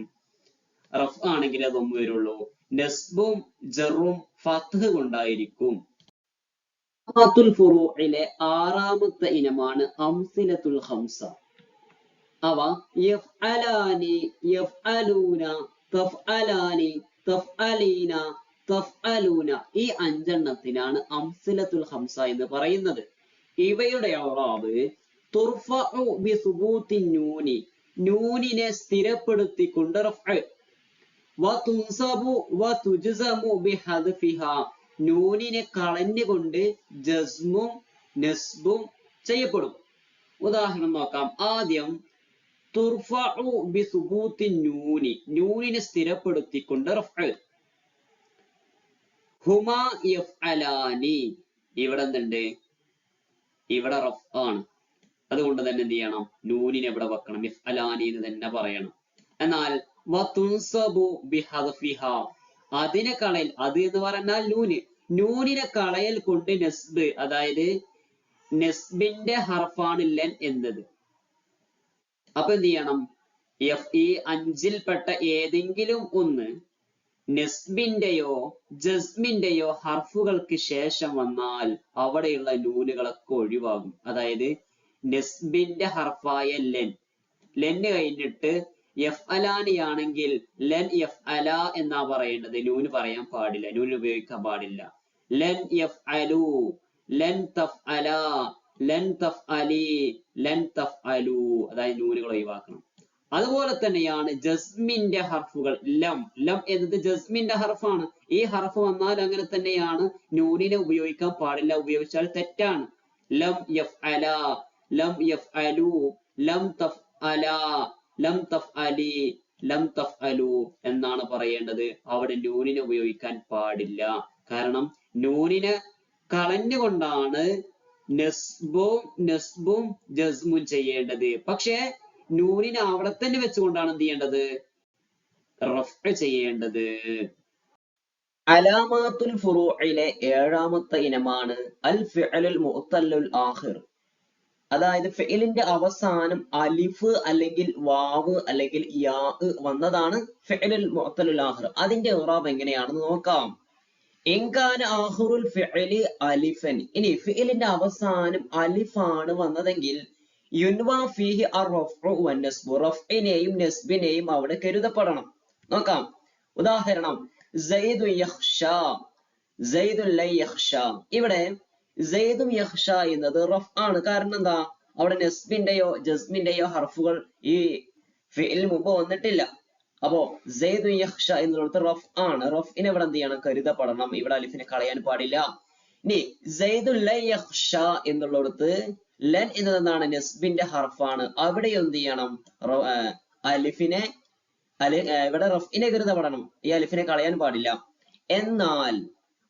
റഫ് ആണെങ്കിലേ ദമ്മ് വരുള്ളൂ. നസ്ബും ജറും ഫത്ഹ് കൊണ്ടായിരിക്കും. ഫുറൂഇലെ ആറാമത്തെ ഇനമാണ് അംസിലത്തുൽ ഖംസ. അവ യഫ്അലാനി, യഫ്അലൂന, തഫ്അലാനി, തഫ്അലീന, തഫ്അലൂന, ഈ അഞ്ചെണ്ണത്തിനാണ് അംസിലത്തുൽ ഖംസ എന്ന് പറയുന്നത്. ഇവയുടെ ഇഅ്റാബ് തുർഫഉ ബിസുബൂത്തി നൂനി, നൂനിനെ സ്ഥിരപ്പെടുത്തിക്കൊണ്ട് റഫ്അ്, വതുൻസബു വതുജ്സമു ബിഹദ്ഫിഹാ, നൂനിനെ കളഞ്ഞുകൊണ്ട് ജസ്മും നസ്ബും ചെയ്യപ്പെടും. ഉദാഹരണം നോക്കാം. ആദ്യം തുർഫഉ ബിസുബൂത്തി നൂനി, നൂനിനെ സ്ഥിരപ്പെടുത്തിക്കൊണ്ട് റഫ്അ്. ഹുമാ യഫ്അലാനി, ഇവിടെ എന്തുണ്ട്? ഇവിടെ റഫ് ആണ്. അതുകൊണ്ട് തന്നെ എന്ത് ചെയ്യണം? നൂനിനെ എവിടെ വെക്കണം? യഫ്അലാനി എന്ന് തന്നെ പറയണം. എന്നാൽ വതുൻസബു ബിഹദ്ഫിഹാ, അതിനെ കളയൽ, അത് എന്ന് പറഞ്ഞാൽ നൂന്, നൂനിനെ കളയൽ കൊണ്ട് നസ്ബ്, അതായത് നസ്ബിന്റെ ഹർഫാണ് ലൻ എന്നത്. അപ്പൊ എന്ത് ചെയ്യണം? ഈ അഞ്ചിൽപ്പെട്ട ഏതെങ്കിലും ഒന്ന് നസ്ബിന്റെയോ ജസ്മിന്റെയോ ഹർഫുകൾക്ക് ശേഷം വന്നാൽ അവിടെയുള്ള നൂനുകളൊക്കെ ഒഴിവാകും. അതായത് നസ്ബിന്റെ ഹർഫായ ലെൻ, ലെന് കഴിഞ്ഞിട്ട് യഫ്അലാനി ആണെങ്കിൽ ലൻ യഫ്അല എന്നാ പറയേണ്ടത്, നൂന് പറയാൻ പാടില്ല, നൂന് ഉപയോഗിക്കാൻ പാടില്ല. ലൻ യഫ്അലു, ലൻ തഫ്അല, ലൻ തഫ്അലി, ലൻ തഫ്അലു, അതായത് നൂനുകൾ ഒഴിവാക്കണം. അതുപോലെ തന്നെയാണ് ജസ്മിന്റെ ഹർഫുകൾ. ലം, ലം എന്നത് ജസ്മിന്റെ ഹർഫാണ്. ഈ ഹർഫ് വന്നാൽ അങ്ങനെ തന്നെയാണ്, നൂനിനെ ഉപയോഗിക്കാൻ പാടില്ല, ഉപയോഗിച്ചാൽ തെറ്റാണ്. ലം യഫ്അല, ലം യഫ്അലു, ലം തഫ്അല, ലം തഫ്അലി, ലം തഫ്അലു എന്നാണ് പറയേണ്ടത്. അവിടെ നൂനിനെ ഉപയോഗിക്കാൻ പാടില്ല. കാരണം നൂനിനെ കളഞ്ഞുകൊണ്ടാണ് നസ്ബും ജസ്മും ചെയ്യേണ്ടത്. പക്ഷേ നൂനിനെ അവിടെ തന്നെ വെച്ചുകൊണ്ടാണ് എന്ത് ചെയ്യേണ്ടത്? റഫ്അ് ചെയ്യേണ്ടത്. അലാമാത്തുൽ ഫുറൂഇലെ ഏഴാമത്തെ ഇനമാണ് അൽ ഫിഅലുൽ മുഅത്തല്ലുൽ ആഖിർ. അതായത് ഫിഅലിന്റെ അവസാനം അലിഫ് അല്ലെങ്കിൽ വാവ് അല്ലെങ്കിൽ യാ വന്നതാണ് ഫിഅലുൽ മുഅത്തല്ലുൽ ആഖിർ. അതിന്റെ ഇഅ്റാബ് എങ്ങനെയാണെന്ന് നോക്കാം. ഇൻകാന ആഖിറുൽ ഫിഅലി അലിഫൻ, ഇനി ഫിഅലിന്റെ അവസാനം അലിഫാണ് വന്നതെങ്കിൽ യുൻവാ ഫീഹി അർ-റഫ്ഉ വൻ-നസ്ബു, റഫ്ഇനെയും നസ്ബിനെയും അവിടെ കരുതപ്പെടണം. നോക്കാം. ഉദാഹരണം, സയ്യിദുൻ യഖ്ഷാ, സയ്യിദുൻ ലൻ യഖ്ഷാ. ഇവിടെ സയ്യിദുൻ യഖ്ഷാ എന്നത് റഫ് ആണ്. കാരണം എന്താ? അവിടെ നസ്ബിന്റെയോ ജസ്മിന്റെയോ ഹർഫുകൾ ഈ ഫിഇൽ മുമ്പ് വന്നിട്ടില്ല. അപ്പോ സയ്യിദുൻ യഖ്ഷാ എന്നുള്ളത് റഫ് ആണ്. റഫ്ഇനെ ഇവിടെ എന്ത് ചെയ്യണം? കരുതപ്പെടണം. ഇവിടെ അലിഫിനെ കളയാൻ പാടില്ല. ഇനി സയ്യിദുൻ ലൻ യഖ്ഷാ എന്നുള്ളിടത്ത് ലൻ എന്നത് എന്താണ്? നസ്ബിന്റെ ഹർഫാണ്. അവിടെ എന്ത് ചെയ്യണം? അലിഫിനെ ഇവിടെ റഫ്ഇനെ കരുതപ്പെടണം. ഈ അലിഫിനെ കളയാൻ പാടില്ല. എന്നാൽ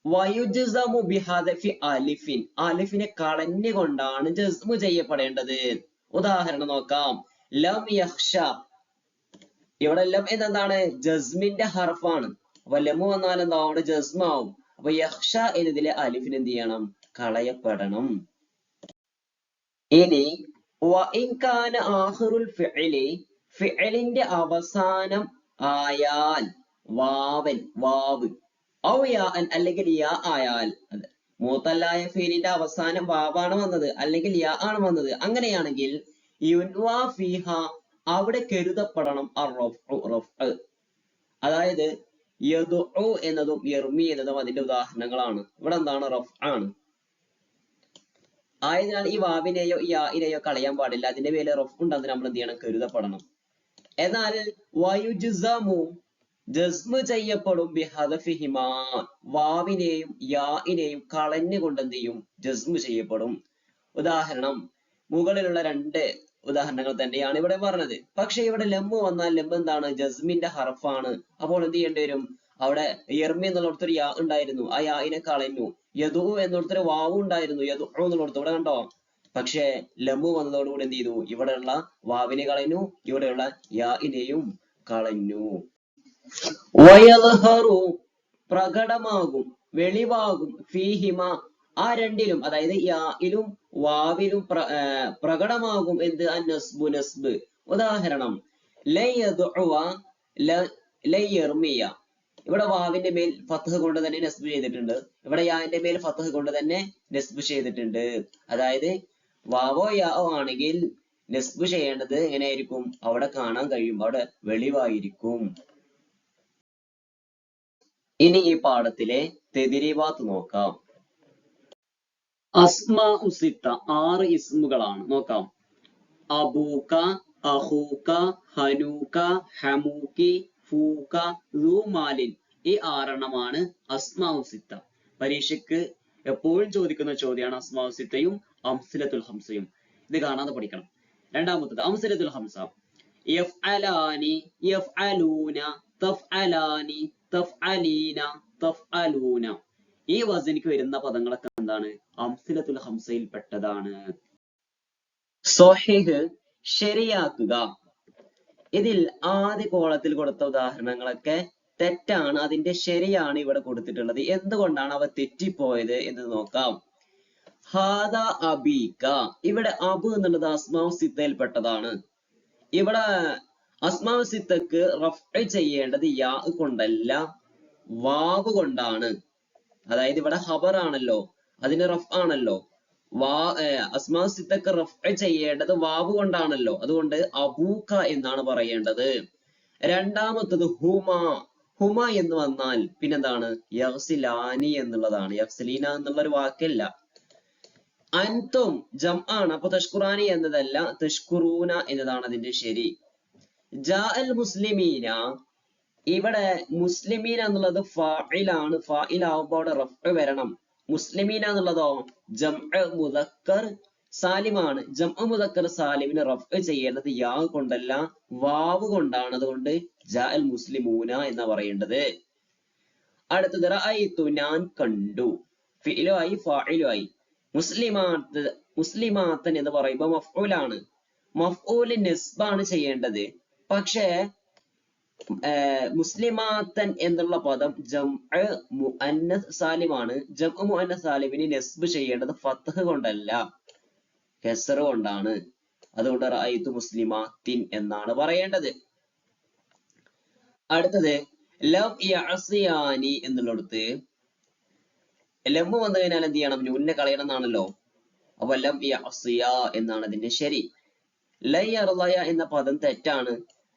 വയുജ്സമു ബിഹദ്ഫി അലിഫിൻ, അലിഫിനെ കളഞ്ഞുകൊണ്ടാണ് ജസ്മു ചെയ്യപ്പെടേണ്ടത്. ഉദാഹരണം നോക്കാം. ലം യഖ്ഷ, ഇവിടെ ലം എന്താണ്? ജസ്മിന്റെ ഹർഫാണ്. അപ്പൊ ലമു വന്നാൽ എന്താ? അവിടെ ജസ്മാവും. അപ്പൊ യഖ്ഷ എന്നതിലെ അലിഫിന് എന്ത് ചെയ്യണം? കളയപ്പെടണം. ഇനി വഇൻ കാന ആഖിറുൽ ഫിഅലി, ഫിഅലിന്റെ അവസാനം ആയാൽ വാവൻ, വാവ്, ഔ യാഅൻ, അല്ലെങ്കിൽ യാ ആയാൽ, മുഅത്തല്ലായ ഫീലിന്റെ അവസാനം വാവാണ് വന്നത് അല്ലെങ്കിൽ യാ ആണ് വന്നത്, അങ്ങനെയാണെങ്കിൽ യുൻവാ ഫീഹ, അവിടെ കരുതപ്പെടണം അർ-റഫ്ഉ, റഫ്അ്. അതായത് യദ്ഉ എന്നതും യർമി എന്നതും അതിന്റെ ഉദാഹരണങ്ങളാണ്. ഇവിടെ എന്താണ്? റഫ് ആണ്. ആയതിനാൽ ഈ വാവിനെയോ യാഇനെയോ കളയാൻ പാടില്ല. അതിന്റെ പേരിൽ റഫ് ഉണ്ട്, അത് നമ്മൾ എന്ത് ചെയ്യണം? കരുതപ്പെടണം. എന്നാൽ വയുജ്സമു, ജസ്മ് ചെയ്യപ്പെടും ബിഹദ്ഫിഹിമാ, വാവിനെയും യാഇനെയും കളഞ്ഞുകൊണ്ട് എന്ത് ചെയ്യും? ജസ്മ് ചെയ്യപ്പെടും. ഉദാഹരണം, മുകളിലുള്ള രണ്ട് ഉദാഹരണങ്ങൾ തന്നെയാണ് ഇവിടെ പറഞ്ഞത്. പക്ഷെ ഇവിടെ ലമ്മ് വന്നാൽ ലമ്മ് എന്താണ്? ജസ്മിന്റെ ഹർഫാണ്. അപ്പോൾ എന്ത് ചെയ്യേണ്ടി വരും? അവിടെ യർമി എന്നുള്ളടത്തൊരു യാ ഉണ്ടായിരുന്നു, ആ യാഇനെ കളഞ്ഞു. യദു എന്നിടത്തൊരു വാവ് ഉണ്ടായിരുന്നു, യദു എന്നുള്ളടത്ത്, ഇവിടെ കണ്ടോ? പക്ഷെ ലമ്മു വന്നതോടുകൂടി എന്ത് ചെയ്തു? ഇവിടെയുള്ള വാവിനെ കളഞ്ഞു, ഇവിടെയുള്ള യാഇനെയും കളഞ്ഞു. വയദ്ഹറു, പ്രകടമാകും, വെളിവാകും, ഫീഹിമ, ആ രണ്ടിലും അതായത് യായിലും വാവിലും പ്രകടമാകും എന്ത് അന്നസ്ബു നസ്ബ്. ഉദാഹരണം ലയ്യർമിയ, ഇവിടെ വാവിന്റെ മേൽ ഫത്ഹ് കൊണ്ട് തന്നെ നസ്ബ് ചെയ്തിട്ടുണ്ട്, ഇവിടെ യാന്റെ മേൽ ഫത്ഹ് കൊണ്ട് തന്നെ നസ്ബ് ചെയ്തിട്ടുണ്ട്. അതായത് വാവോ യാവോ ആണെങ്കിൽ നസ്ബ് ചെയ്യേണ്ടത് എങ്ങനെയായിരിക്കും? അവിടെ കാണാൻ കഴിയും, അവിടെ വെളിവായിരിക്കും. ഇനി ഈ പാഠത്തിലെ തെദിരീവാത്ത് നോക്കാം. അസ്മാ ഉസിത്ത 6 ഇസ്മുകളാണ്. നോക്കാം. അബൂക, അഹൂക, ഹനൂക, ഹമൂക്കി, ഫൂക, റുമാലിൻ. ഈ 6 അസ്മാ ഉസിത്ത. പരീക്ഷയ്ക്ക് എപ്പോഴും ചോദിക്കുന്ന ചോദ്യമാണ് അസ്മാ ഉസിത്തയും അംസിലത്തുൽ ഹംസയും. ഇത് കാണാതെ പഠിക്കണം. രണ്ടാമത്തത് അംസിലത്തുൽ ഹംസ. യഫ്അലാനി, യഫ്അലൂന, തഫ്അലാനി, തഫ്അലീന, തഫ്അലൂന. ഈ വസനിക്ക് വരുന്ന പദങ്ങളൊക്കെ എന്താണ്? അംസിലത്തുൽ ഹംസയിൽ പെട്ടതാണ്. സ്വഹീഹ് ശരിയാക്കുക. ഇതിൽ ആദ്യ കോളത്തിൽ കൊടുത്ത ഉദാഹരണങ്ങളൊക്കെ തെറ്റാണ്, അതിന്റെ ശരിയാണ് ഇവിടെ കൊടുത്തിട്ടുള്ളത്. എന്തുകൊണ്ടാണ് അവ തെറ്റിപ്പോയത് എന്ന് നോക്കാം. ഹാദ അബീക, ഇവിടെ അബു എന്നുള്ളത് അസ്മാഉ സിത്തയിൽ പെട്ടതാണ്. ഇവിടെ അസ്മാഉ സിത്തക്ക് റഫ്അ ചെയ്യേണ്ടത് യാ കൊണ്ടല്ല വാവ് കൊണ്ടാണ്. അതായത് ഇവിടെ ഖബർ ആണല്ലോ, അതിന് റഫ് ആണല്ലോ. അസ്മാഉ സിത്തക്ക് റഫ്അ ചെയ്യേണ്ടത് വാവ് കൊണ്ടാണല്ലോ, അതുകൊണ്ട് അബൂക എന്നാണ് പറയേണ്ടത്. രണ്ടാമത്തത് ഹുമ. ഹുമ എന്ന് വന്നാൽ പിന്നെന്താണ്? യഗ്സിലാനി എന്നുള്ളതാണ്, യഗ്സിലീന എന്നുള്ള ഒരു വാക്കല്ല. അൻതും ജം ആണ്, അപ്പൊ തഷ്കുറാനി എന്നതല്ല തഷ്കുറൂന എന്നതാണ് അതിന്റെ ശരി. ജാഅൽ മുസ്ലിമീന, ഇവിടെ മുസ്ലിമീന എന്നുള്ളത് ഫാഇലാണ്, ഫാഇലാവുമ്പോൾ അവിടെ റഫ്അ വരണം. മുസ്ലിമീന എന്നുള്ളതോ ജംഅ മുദക്കർ സാലിമാണ്. ജംഅ മുദക്കർ സാലിമിന് റഫ്അ ചെയ്യേണ്ടത് യാ കൊണ്ടല്ല വാവ് കൊണ്ടാണ്, അതുകൊണ്ട് ജാഅൽ മുസ്ലിമൂന എന്നാ പറയേണ്ടത്. അടുത്തത് റഅയ്തു, ഞാൻ കണ്ടു. ഫിഇലുമായി ഫാഇലുമായി. മുസ്ലിമാത്തൻ എന്ന് പറയുമ്പോൾ മഫ്ഊലാണ്, മഫ്ഊൽ നസ്ബാണ് ചെയ്യേണ്ടത്. പക്ഷേ മുസ്ലിമാത്തൻ എന്നുള്ള പദം ജംഅ മുഅന്നസ് സാലിമാണ്. ജംഅ മുഅന്നസ് സാലിമിന് നസ്ബ് ചെയ്യേണ്ടത് ഫത്ഹ് കൊണ്ടല്ല കസ്റ കൊണ്ടാണ്, അതുകൊണ്ട് റഅയ്തു മുസ്ലിമാത്തിൻ എന്നാണ് പറയേണ്ടത്. അടുത്തത് ലം യഅസിയാനി എന്നുള്ളിടത്ത് ലം വന്നു കഴിഞ്ഞാൽ എന്ത് ചെയ്യണം? നൂനിനെ കളയണം എന്നാണല്ലോ, അപ്പൊ ലം യഅസിയ എന്നാണ് അതിന്റെ ശരി. ലൻ യർളയ എന്ന പദം തെറ്റാണ്,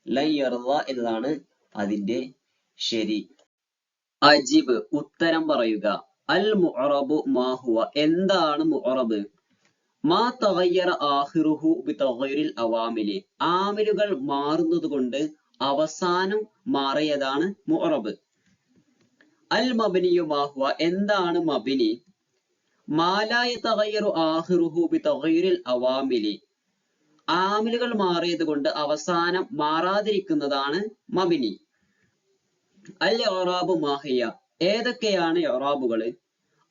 ലൻ യർള എന്നതാണ് അതിന്റെ ശരി. അജിബ് ഉത്തരം പറയുക. അൽ മുഅറബു മാ ഹുവ, എന്താണ് മുഅറബ്? മാ തഗയ്യറ ആഖിറുഹു ബിതഗ്യരിൽ അവാമിലി, ആമിലുകൾ മാറുന്നത് കൊണ്ട് അവസാനം മാറിയതാണ് മുഅറബ്. അൽ മബ്നിയു മാ ഹുവ, എന്താണ് മബ്നി? മാ ലാ യതഗയ്യറു ആഖിറുഹു ബിതഗ്യരിൽ അവാമിലി, ആമിലുകൾ മാറിയത് കൊണ്ട് അവസാനം മാറാതിരിക്കുന്നതാണ് മബ്നി. അൽ ഇഅ്റാബു മാ ഹിയ, ഏതൊക്കെയാണ് ഇഅ്റാബുകൾ?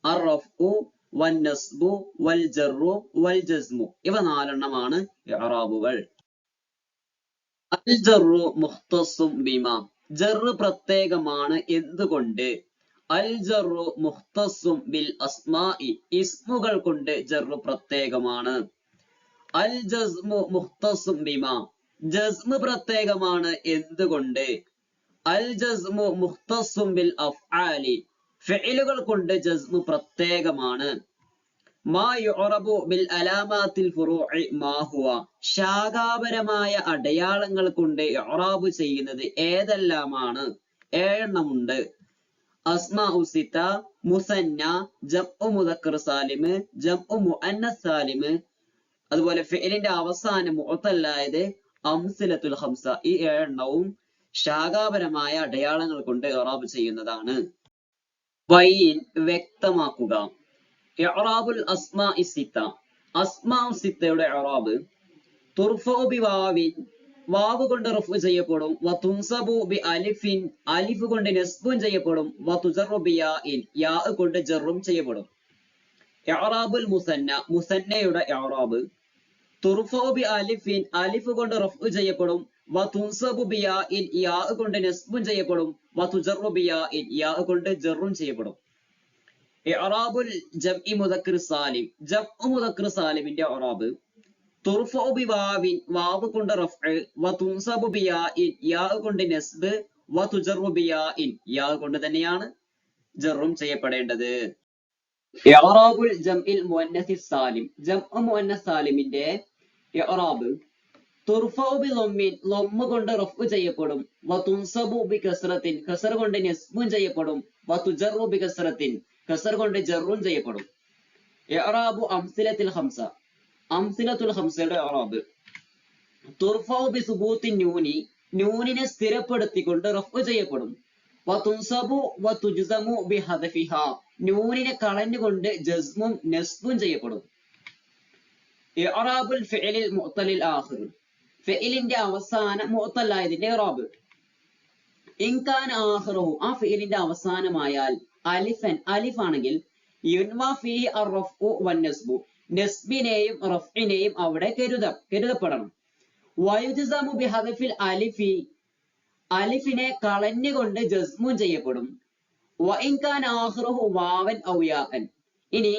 അർ-റഫ്ഉ വൻ-നസ്ബു വൽ-ജർറു വൽ-ജസ്മു, ഇവ 4 ഇഅ്റാബുകൾ. അൽ-ജർറു മുഖ്തസ്സും ബിമാ, ജർറ് പ്രത്യേകമാണ് എന്തുകൊണ്ട്? അൽ-ജർറു മുഖ്തസ്സും ബിൽ അസ്മാഇ, ഇസ്മുകൾ കൊണ്ട് ജർറ് പ്രത്യേകമാണ്. അൽ-ജസ്മു മുഖ്തസ്സും ബിമാ, ജസ്മ് പ്രത്യേകമാണ് എന്തുകൊണ്ട്? അൽ-ജസ്മു മുഖ്തസ്സും ബിൽ അഫ്ആലി, ഫിഅലുകൾ കൊണ്ട് ജസ്മ് പ്രത്യേകമാണ്. മാ യുഅറബു ബിൽ അലാമാത്തിൽ ഫുറൂഇ മാ ഹുവ, ശാഖാപരമായ അടയാളങ്ങൾ കൊണ്ട് ഇഅ്റാബ് ചെയ്യുന്നത് ഏതെല്ലാമാണ്? 7 ഉണ്ട്. അസ്മാഉ സിത്ത, മുസന്ന, ജംഉ മുദക്കർ സാലിം, ജംഉ മുഅന്നസ് സാലിം, അതുപോലെ ഫിഅലിന്റെ അവസാനം മുഅത്തല്ലായത് അംസിലത്തുൽ ഹംസ. ഈ 7 ശാഖാപരമായ അടയാളങ്ങൾ കൊണ്ട് ഇഅ്റാബ് ചെയ്യുന്നതാണ്. ബൈൻ വ്യക്തമാക്കുക. ഇഅ്റാബുൽ അസ്മാഇ സിത്ത, അസ്മാഉ സിത്തയുടെ ഇഅ്റാബ് തുർഫഉ ബി വാവിൻ, വാവ് കൊണ്ട് റഫ്ഉ ചെയ്യപ്പെടും. വതുൻസബു ബി അലിഫിൻ, അലിഫ് കൊണ്ട് നസ്ബും ചെയ്യപ്പെടും. വതുജറു ബി യാഇൻ, യാ കൊണ്ട് ജറും ചെയ്യപ്പെടും. ഇഅ്റാബുൽ മുസന്ന, മുസന്നയുടെ ഇഅ്റാബ് തുർഫഉ ബി അലിഫിൻ, അലിഫ് കൊണ്ട് റഫ്ഉ ചെയ്യപ്പെടും. വതുൻസബു ബി യാഇൻ, യാ കൊണ്ട് നസ്ബും ചെയ്യപ്പെടും. വതുജറു ബി യാഇൻ, യാ കൊണ്ട് ജറും ചെയ്യപ്പെടും. ഇഅ്റാബുൽ ജംഇ മുദക്കർ സാലിം, ജംഉ മുദക്കർ സാലിമിന്റെ ഇഅ്റാബ് തുർഫഉ ബിവാവിൻ, വാവ് കൊണ്ട് റഫ്അ്, വതുൻസബു ബിയാഇൻ, യാ കൊണ്ട് നസ്ബ്, വതുജറു ബിയാഇൻ, യാ കൊണ്ട് തന്നെയാണ് ജറും ചെയ്യപ്പെടേണ്ടത്. ഇഅ്റാബുൽ ജംഇൽ മുഅന്നസ് സാലിം, ജംഉ മുഅന്നസ് സാലിമിന്റെ ഇഅ്റാബ് തുർഫഉ ബിളമ്മിൻ, ലമ്മ് കൊണ്ട് റഫ്ഉ ചെയ്യപ്പെടും, വതുൻസബു ബികസ്റത്തിൻ, കസ്ർ കൊണ്ട് നസ്ബും ചെയ്യപ്പെടും, വതുജറു ബികസ്റത്തിൻ, കസ്ർ കൊണ്ട് ജറും ചെയ്യപ്പെടും. ഇഅ്റാബു അംസിലത്തുൽ ഖംസ, അംസിലത്തുൽ ഖംസയുടെ ഇഅ്റാബ് തുർഫഉ ബിസുബൂത്തിൻ നൂനി, നൂനിനെ സ്ഥിരപ്പെടുത്തിക്കൊണ്ട് റഫ്ഉ ചെയ്യപ്പെടും, വതുൻസബു വതുജ്സമു ബിഹദഫിഹാ, നൂനിനെ കളഞ്ഞുകൊണ്ട് ജസ്മും നസ്ബും ചെയ്യപ്പെടും. ഇഅ്റാബുൽ ഫിഅലിൽ മുഅ്തലിൽ ആഖിർ, ഫിഅലിന്റെ അവസാനം മുഅ്തലായതിന്റെ ഇഅ്റാബ് ഇൻകാന ആഖിറുഹു, ആ ഫിഅലിന്റെ അവസാനമായാൽ അലിഫൻ, അലിഫ് ആണെങ്കിൽ യുൻവാ ഫീഹി അർറഫ്ഉ വന്നസ്ബു, നസ്ബിനെയും റഫ്ഇനെയും അവിടെ കരുതപ്പെടണം. വയുജ്സമു ബിഹദഫിൽ അലിഫി, അലിഫിനെ കളഞ്ഞുകൊണ്ട് ജസ്മും ചെയ്യപ്പെടും. വഇൻകാന ആഖിറുഹു വാവൻ ഔ യാഅൻ, ഇനി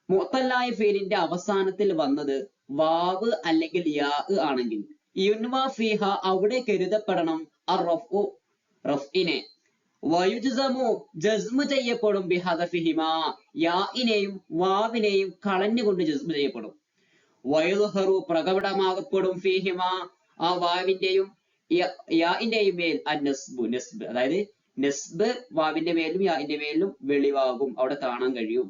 മുഅ്തലായ ഫീലിന്റെ അവസാനത്തിൽ വന്നത് വാവ് അല്ലെങ്കിൽ യാ ആണെങ്കിൽ യുൻവാ ഫീഹ, അവിടെ കരുതപ്പെടണം അർറഫ്ഉ, റഫ്ഇനെ. വയുജ്സമു, ജസ്മു ചെയ്യപ്പെടും, ബിഹദഫിഹിമാ, യാഇനെയും വാവിനെയും കളഞ്ഞുകൊണ്ട് ജസ്മു ചെയ്യപ്പെടും. വയുദ്ഹറു, പ്രകടമാകപ്പെടും, ഫീഹിമാ, ആ വാവിന്റെയും യാഇന്റെയും മേൽ അന്നസ്ബു, നസ്ബ്, അതായത് നസ്ബ് വാവിന്റെ മേലും യാഇന്റെ മേലും വെളിവാകും, അവിടെ കാണാൻ കഴിയും.